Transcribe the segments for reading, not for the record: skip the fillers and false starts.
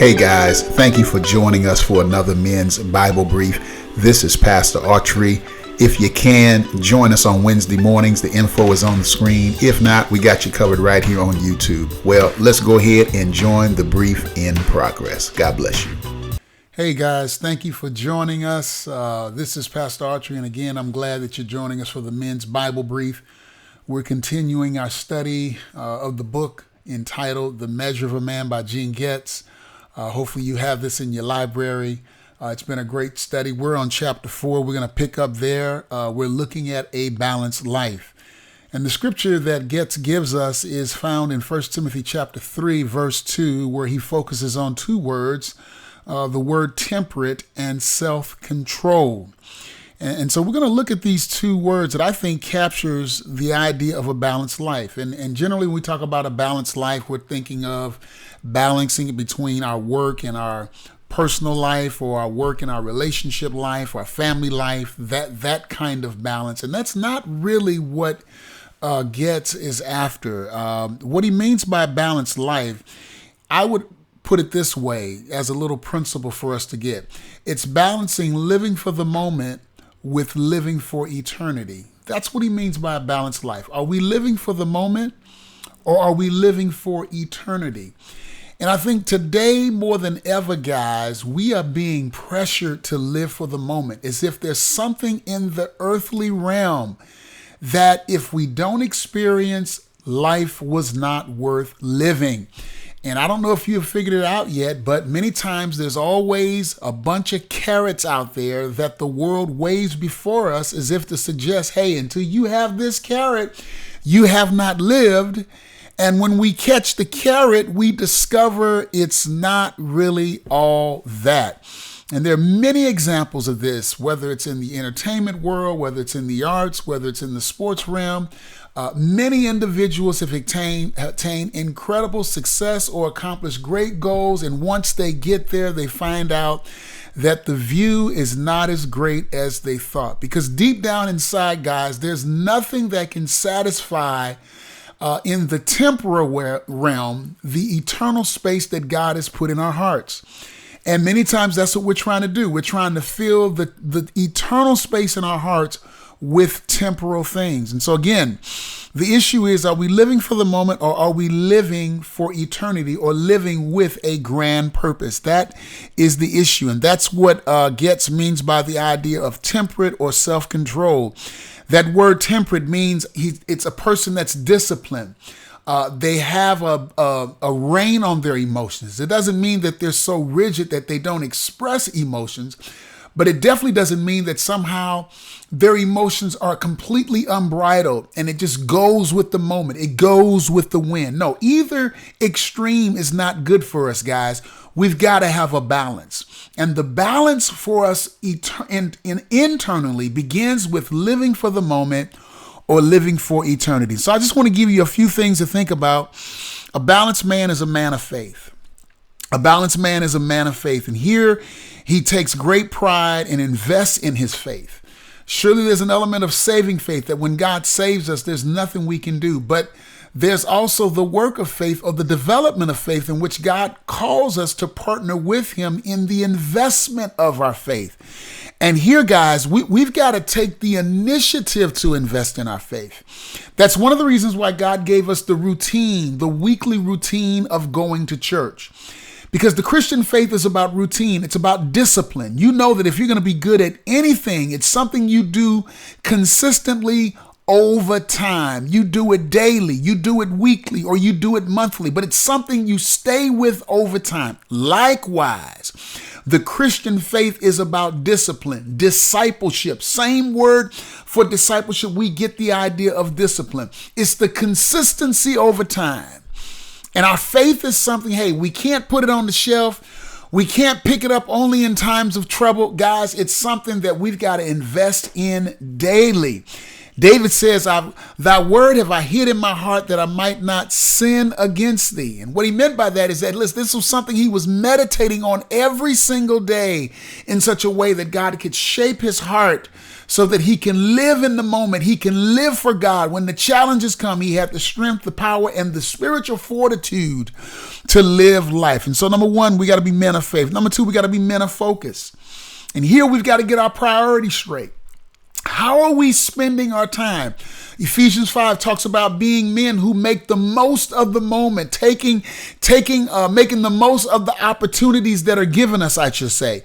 Hey guys, thank you for joining us for another Men's Bible Brief. This is Pastor Autry. If you can, join us on Wednesday mornings. The info is on the screen. If not, we got you covered right here on YouTube. Well, let's go ahead and join the brief in progress. God bless you. Hey guys, thank you for joining us. This is Pastor Autry, and again, I'm glad that you're joining us for the Men's Bible Brief. We're continuing our study of the book entitled The Measure of a Man by Gene Getz. Hopefully you have this in your library. It's been a great study. We're on chapter 4. We're going to pick up there. We're looking at a balanced life. And the scripture that Getz gives us is found in 1 Timothy chapter 3, verse 2, where he focuses on two words, the word temperate and self-control. And so we're going to look at these two words that I think captures the idea of a balanced life. And generally when we talk about a balanced life, we're thinking of balancing it between our work and our personal life, or our work and our relationship life, our family life, that kind of balance. And that's not really what Getz is after. What he means by balanced life, I would put it this way as a little principle for us to get. It's balancing living for the moment with living for eternity. That's what he means by a balanced life. Are we living for the moment, or are we living for eternity? And I think today more than ever, guys, we are being pressured to live for the moment, as if there's something in the earthly realm that if we don't experience, life was not worth living. And I don't know if you've figured it out yet, but many times there's always a bunch of carrots out there that the world waves before us as if to suggest, hey, until you have this carrot, you have not lived. And when we catch the carrot, we discover it's not really all that. And there are many examples of this, whether it's in the entertainment world, whether it's in the arts, whether it's in the sports realm. Many individuals have attained incredible success or accomplished great goals. And once they get there, they find out that the view is not as great as they thought. Because deep down inside, guys, there's nothing that can satisfy in the temporal realm the eternal space that God has put in our hearts. And many times that's what we're trying to do. We're trying to fill the eternal space in our hearts with temporal things. And so again, the issue is, are we living for the moment, or are we living for eternity, or living with a grand purpose? That is the issue. And that's what Getz means by the idea of temperate or self-control. That word temperate means it's a person that's disciplined. They have a rein on their emotions. It doesn't mean that they're so rigid that they don't express emotions, but it definitely doesn't mean that somehow their emotions are completely unbridled and it just goes with the moment. It goes with the wind. No, either extreme is not good for us, guys. We've got to have a balance. And the balance for us internally begins with living for the moment or living for eternity. So I just want to give you a few things to think about. A balanced man is a man of faith. A balanced man is a man of faith. And here he takes great pride and invests in his faith. Surely there's an element of saving faith, that when God saves us, there's nothing we can do. But there's also the work of faith, or the development of faith, in which God calls us to partner with him in the investment of our faith. And here, guys, we've got to take the initiative to invest in our faith. That's one of the reasons why God gave us the routine, the weekly routine of going to church. Because the Christian faith is about routine. It's about discipline. You know that if you're going to be good at anything, it's something you do consistently over time. You do it daily, you do it weekly, or you do it monthly, but it's something you stay with over time. Likewise, the Christian faith is about discipline, discipleship. Same word for discipleship. We get the idea of discipline. It's the consistency over time. And our faith is something, hey, we can't put it on the shelf. We can't pick it up only in times of trouble. Guys, it's something that we've got to invest in daily. David says, thy word have I hid in my heart that I might not sin against thee. And what he meant by that is that, listen, this was something he was meditating on every single day in such a way that God could shape his heart so that he can live in the moment. He can live for God. When the challenges come, he had the strength, the power, and the spiritual fortitude to live life. And so, number one, we got to be men of faith. Number two, we got to be men of focus. And here we've got to get our priorities straight. How are we spending our time? Ephesians 5 talks about being men who make the most of the moment, making the most of the opportunities that are given us, I should say,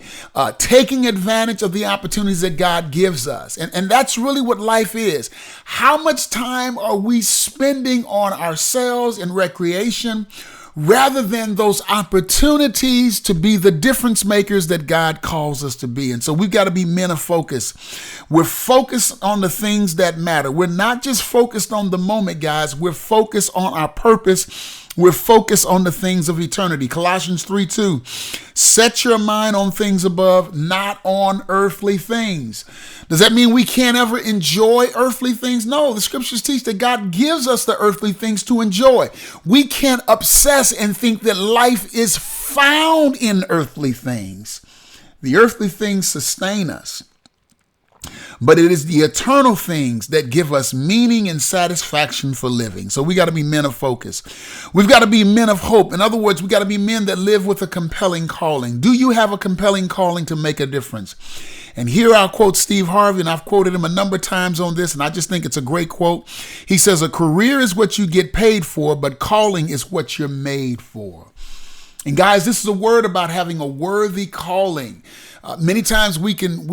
taking advantage of the opportunities that God gives us. And that's really what life is. How much time are we spending on ourselves and recreation, rather than those opportunities to be the difference makers that God calls us to be? And so we've got to be men of focus. We're focused on the things that matter. We're not just focused on the moment, guys. We're focused on our purpose. We're focused on the things of eternity. Colossians 3:2, set your mind on things above, not on earthly things. Does that mean we can't ever enjoy earthly things? No, the scriptures teach that God gives us the earthly things to enjoy. We can't obsess and think that life is found in earthly things. The earthly things sustain us, but it is the eternal things that give us meaning and satisfaction for living. So we got to be men of focus. We've got to be men of hope. In other words, we got to be men that live with a compelling calling. Do you have a compelling calling to make a difference? And here I'll quote Steve Harvey, and I've quoted him a number of times on this, and I just think it's a great quote. He says, a career is what you get paid for, but calling is what you're made for. And guys, this is a word about having a worthy calling. Many times we can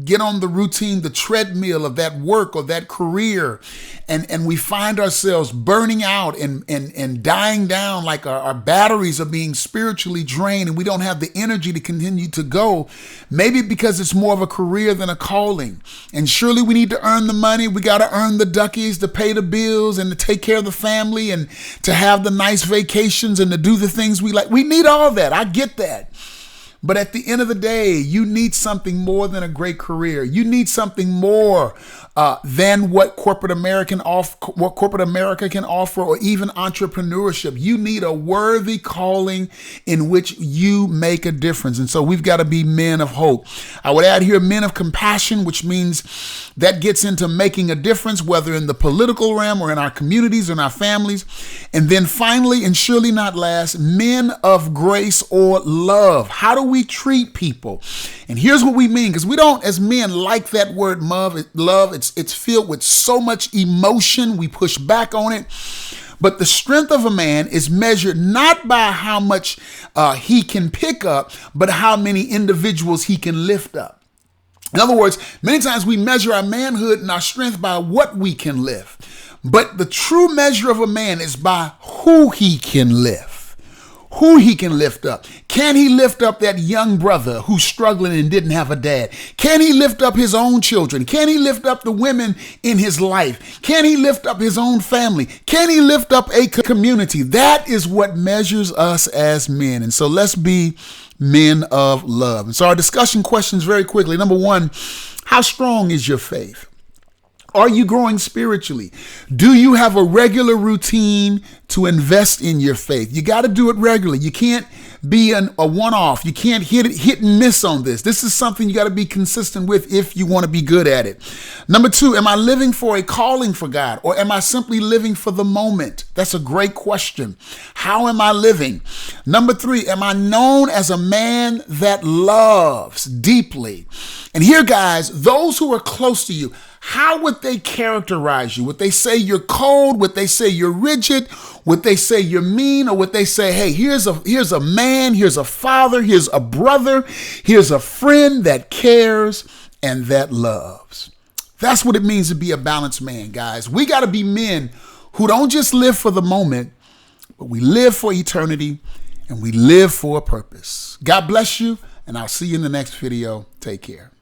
get on the routine, the treadmill of that work or that career, and we find ourselves burning out and dying down, like our batteries are being spiritually drained, and we don't have the energy to continue to go. Maybe because it's more of a career than a calling. And surely we need to earn the money. We got to earn the duckies to pay the bills and to take care of the family and to have the nice vacations and to do the things we like. We need all that. I get that. But at the end of the day, you need something more than a great career. You need something more than what corporate America can offer, or even entrepreneurship. You need a worthy calling in which you make a difference. And so we've got to be men of hope. I would add here men of compassion, which means that gets into making a difference, whether in the political realm or in our communities or in our families. And then finally, and surely not last, men of grace or love. How do we treat people? And here's what we mean, because we don't, as men, like that word love. It's filled with so much emotion. We push back on it. But the strength of a man is measured not by how much he can pick up, but how many individuals he can lift up. In other words, many times we measure our manhood and our strength by what we can lift. But the true measure of a man is by who he can lift, who he can lift up. Can he lift up that young brother who's struggling and didn't have a dad? Can he lift up his own children? Can he lift up the women in his life? Can he lift up his own family? Can he lift up a community? That is what measures us as men. And so let's be men of love. And so our discussion questions very quickly. Number one, how strong is your faith? Are you growing spiritually? Do you have a regular routine to invest in your faith? You got to do it regularly. You can't be a one-off. You can't hit and miss on this. This is something you got to be consistent with if you want to be good at it. Number two, am I living for a calling for God, or am I simply living for the moment? That's a great question. How am I living? Number three, am I known as a man that loves deeply? And here, guys, those who are close to you, how would they characterize you? Would they say you're cold? Would they say you're rigid? Would they say you're mean? Or would they say, hey, here's a man, here's a father, here's a brother, here's a friend that cares and that loves? That's what it means to be a balanced man, guys. We got to be men who don't just live for the moment, but we live for eternity and we live for a purpose. God bless you, and I'll see you in the next video. Take care.